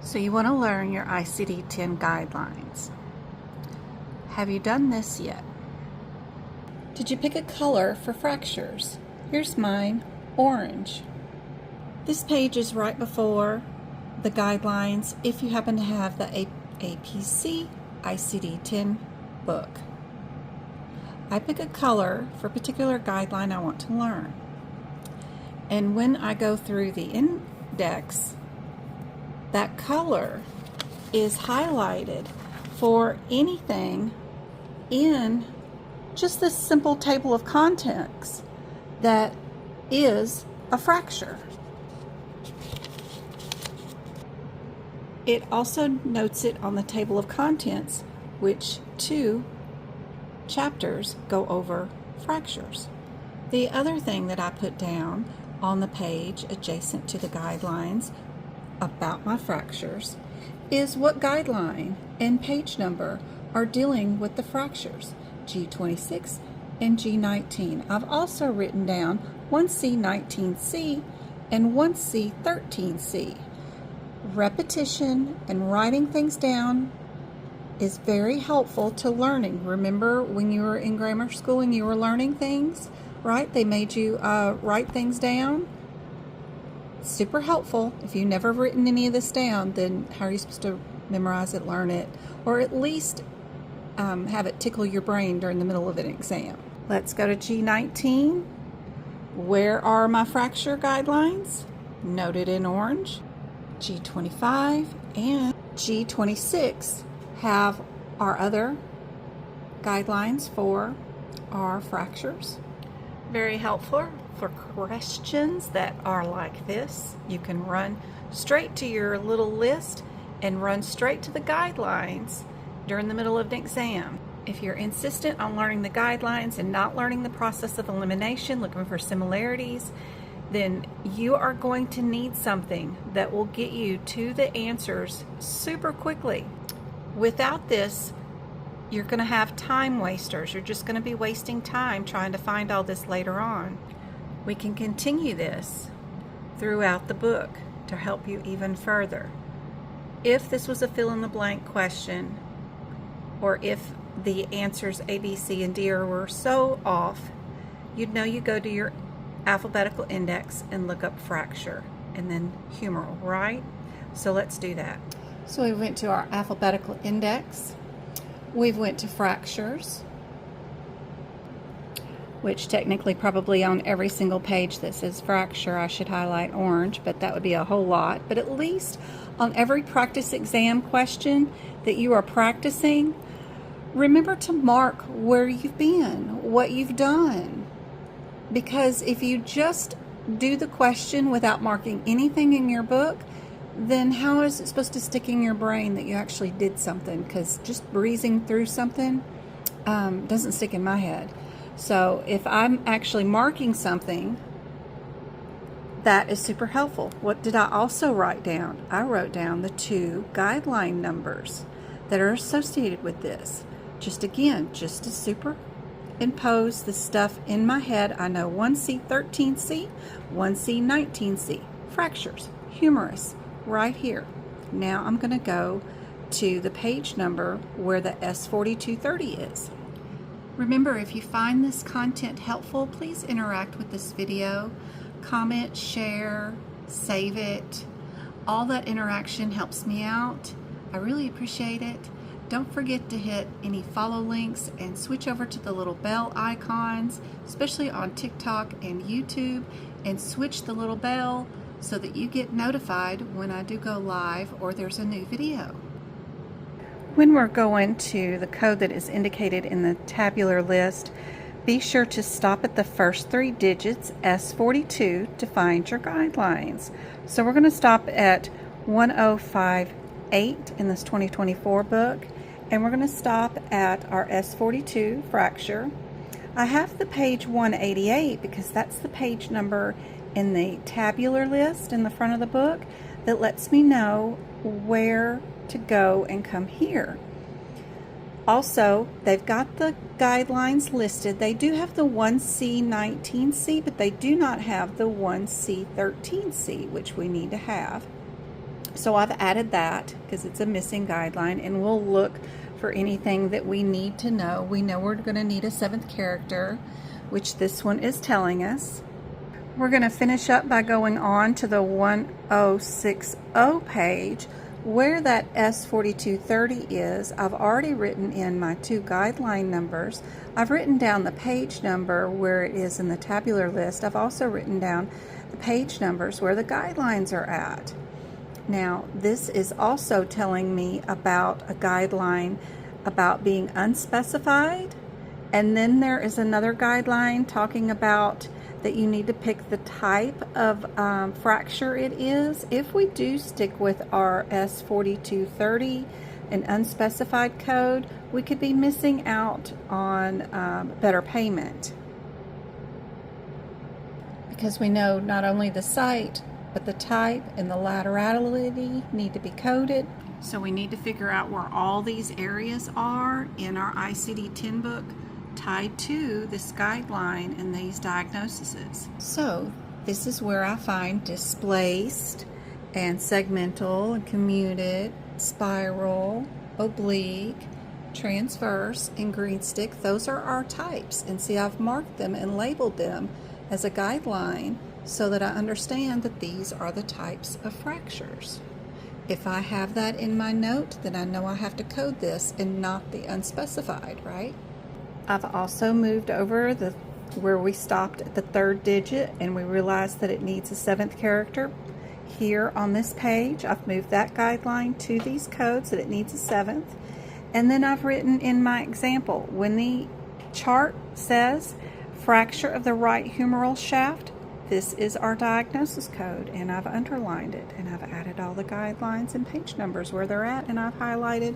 So you want to learn your ICD-10 guidelines. Have you done this yet? Did you pick a color for fractures? Here's mine, orange. This page is right before the guidelines if you happen to have the AAPC ICD-10 book. I pick a color for a particular guideline I want to learn. And when I go through the index, that color is highlighted for anything in just this simple table of contents that is a fracture. It also notes it on the table of contents, which 2 chapters go over fractures. The other thing that I put down on the page adjacent to the guidelines about my fractures is what guideline and page number are dealing with the fractures, G26 and G19. I've also written down 1C19C and 1C13C. Repetition and writing things down is very helpful to learning. Remember when you were in grammar school and you were learning things, right? They made you write things down. Super helpful. If you've never written any of this down, then how are you supposed to memorize it, learn it, or at least have it tickle your brain during the middle of an exam? Let's go to G19. Where are my fracture guidelines? Noted in orange. G25 and G26 have our other guidelines for our fractures. Very helpful for questions that are like this. You can run straight to your little list and run straight to the guidelines during the middle of an exam. If you're insistent on learning the guidelines and not learning the process of elimination, looking for similarities, then you are going to need something that will get you to the answers super quickly. Without this, you're going to have time wasters. You're just going to be wasting time trying to find all this later on. We can continue this throughout the book to help you even further. If this was a fill-in-the-blank question, or if the answers A, B, C, and D were so off, you'd know you go to your alphabetical index and look up fracture and then humeral, right? So let's do that. So we went to our alphabetical index. We went to fractures, which technically probably on every single page that says fracture I should highlight orange, but that would be a whole lot. But at least on every practice exam question that you are practicing, remember to mark where you've been, what you've done. Because if you just do the question without marking anything in your book, then how is it supposed to stick in your brain that you actually did something? Because just breezing through something doesn't stick in my head. So if I'm actually marking something, that is super helpful. What did I also write down? I wrote down the 2 guideline numbers that are associated with this. Just again, just to superimpose the stuff in my head. I know 1C13C, 1C19C, fractures, humerus, right here. Now I'm going to go to the page number where the S4230 is. Remember, if you find this content helpful, please interact with this video. Comment, share, save it. All that interaction helps me out. I really appreciate it. Don't forget to hit any follow links and switch over to the little bell icons, especially on TikTok and YouTube, and switch the little bell so that you get notified when I do go live or there's a new video. When we're going to the code that is indicated in the tabular list, be sure to stop at the first 3 digits, S42, to find your guidelines. So we're going to stop at 1058 in this 2024 book, and we're going to stop at our S42 fracture. I have the page 188 because that's the page number in the tabular list in the front of the book that lets me know where to go and come here. Also, they've got the guidelines listed. They do have the 1C19C, but they do not have the 1C13C, which we need to have. So I've added that because it's a missing guideline, and we'll look for anything that we need to know. We know we're going to need a 7th character, which this one is telling us. We're going to finish up by going on to the 1060 page where that S4230 is. I've already written in my 2 guideline numbers. I've written down the page number where it is in the tabular list. I've also written down the page numbers where the guidelines are at. Now, this is also telling me about a guideline about being unspecified, and then there is another guideline talking about that you need to pick the type of fracture it is. If we do stick with our S4230, an unspecified code, we could be missing out on better payment, because we know not only the site, but the type and the laterality need to be coded. So we need to figure out where all these areas are in our ICD-10 book tied to this guideline and these diagnoses. So this is where I find displaced and segmental and commuted, spiral, oblique, transverse, and green stick. Those are our types. And see, I've marked them and labeled them as a guideline so that I understand that these are the types of fractures. If I have that in my note, then I know I have to code this and not the unspecified, right? I've also moved over where we stopped at the 3rd digit and we realized that it needs a 7th character. Here on this page, I've moved that guideline to these codes that it needs a 7th. And then I've written in my example, when the chart says fracture of the right humeral shaft, this is our diagnosis code, and I've underlined it, and I've added all the guidelines and page numbers where they're at, and I've highlighted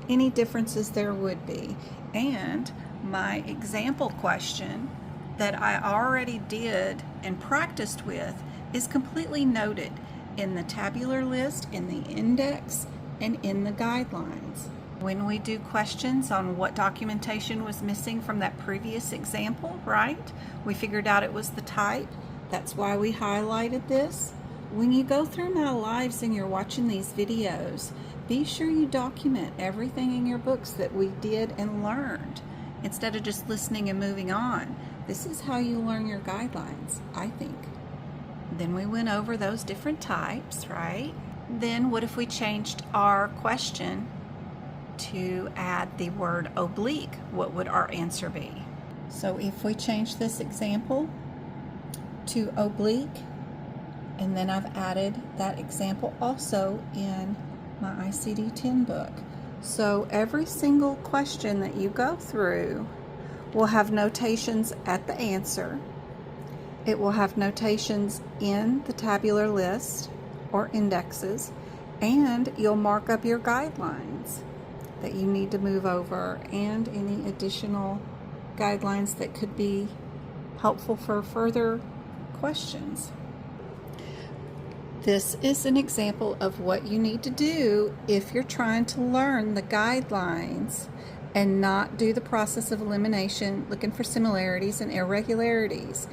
any differences there would be. And my example question that I already did and practiced with is completely noted in the tabular list, in the index, and in the guidelines. When we do questions on what documentation was missing from that previous example, right? We figured out it was the type. That's why we highlighted this. When you go through my lives and you're watching these videos, be sure you document everything in your books that we did and learned, instead of just listening and moving on. This is how you learn your guidelines, I think. Then we went over those different types, right? Then what if we changed our question to add the word oblique? What would our answer be? So if we change this example to oblique, and then I've added that example also in my ICD-10 book. So every single question that you go through will have notations at the answer. It will have notations in the tabular list or indexes, and you'll mark up your guidelines that you need to move over and any additional guidelines that could be helpful for further questions. This is an example of what you need to do if you're trying to learn the guidelines and not do the process of elimination, looking for similarities and irregularities.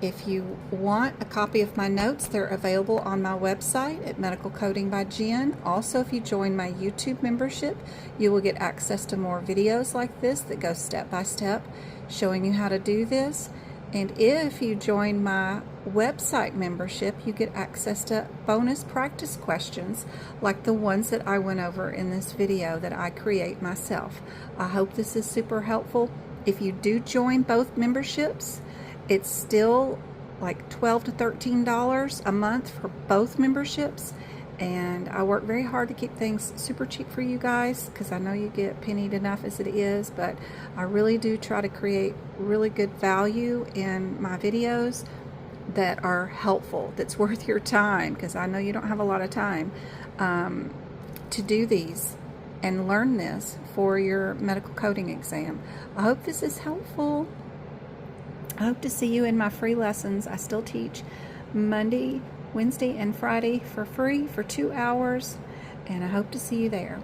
If you want a copy of my notes, they're available on my website at Medical Coding by Jen. Also, if you join my YouTube membership, you will get access to more videos like this that go step by step showing you how to do this. And if you join my website membership, you get access to bonus practice questions like the ones that I went over in this video that I create myself. I hope this is super helpful. If you do join both memberships, it's still like $12 to $13 a month for both memberships. And I work very hard to keep things super cheap for you guys because I know you get pennied enough as it is, but I really do try to create really good value in my videos that are helpful, that's worth your time, because I know you don't have a lot of time to do these and learn this for your medical coding exam. I hope this is helpful. I hope to see you in my free lessons. I still teach Monday, Wednesday, and Friday for free for 2 hours, and I hope to see you there.